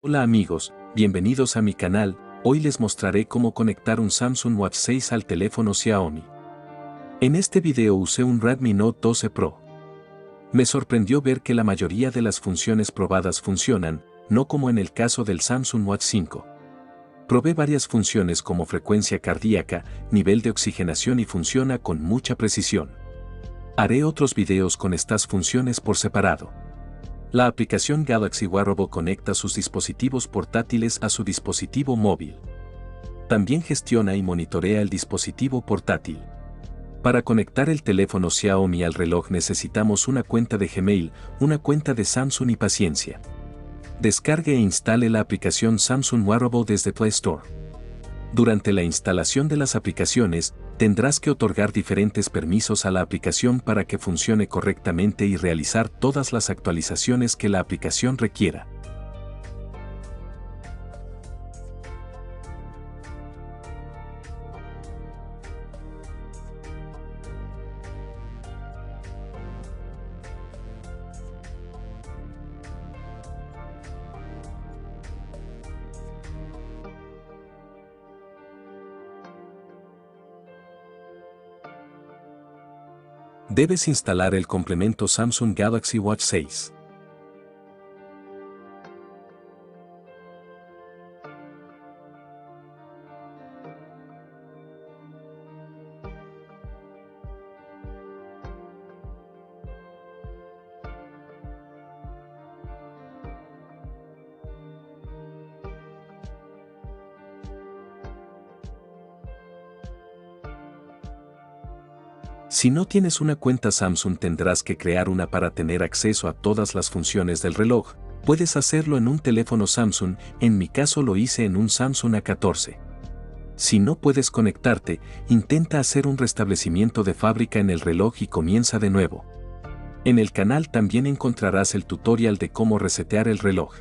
Hola amigos, bienvenidos a mi canal. Hoy les mostraré cómo conectar un Samsung Watch 6 al teléfono Xiaomi. En este video usé un Redmi Note 12 Pro. Me sorprendió ver que la mayoría de las funciones probadas funcionan, no como en el caso del Samsung Watch 5. Probé varias funciones como frecuencia cardíaca, nivel de oxigenación y funciona con mucha precisión. Haré otros videos con estas funciones por separado. La aplicación Galaxy Wearable conecta sus dispositivos portátiles a su dispositivo móvil. También gestiona y monitorea el dispositivo portátil. Para conectar el teléfono Xiaomi al reloj necesitamos una cuenta de Gmail, una cuenta de Samsung y paciencia. Descargue e instale la aplicación Samsung Wearable desde Play Store. Durante la instalación de las aplicaciones, tendrás que otorgar diferentes permisos a la aplicación para que funcione correctamente y realizar todas las actualizaciones que la aplicación requiera. Debes instalar el complemento Samsung Galaxy Watch 6. Si no tienes una cuenta Samsung tendrás que crear una para tener acceso a todas las funciones del reloj. Puedes hacerlo en un teléfono Samsung, en mi caso lo hice en un Samsung A14. Si no puedes conectarte, intenta hacer un restablecimiento de fábrica en el reloj y comienza de nuevo. En el canal también encontrarás el tutorial de cómo resetear el reloj.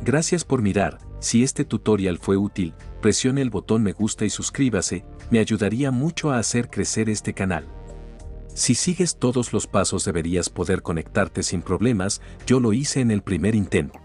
Gracias por mirar. Si este tutorial fue útil, presione el botón me gusta y suscríbase, me ayudaría mucho a hacer crecer este canal. Si sigues todos los pasos deberías poder conectarte sin problemas, yo lo hice en el primer intento.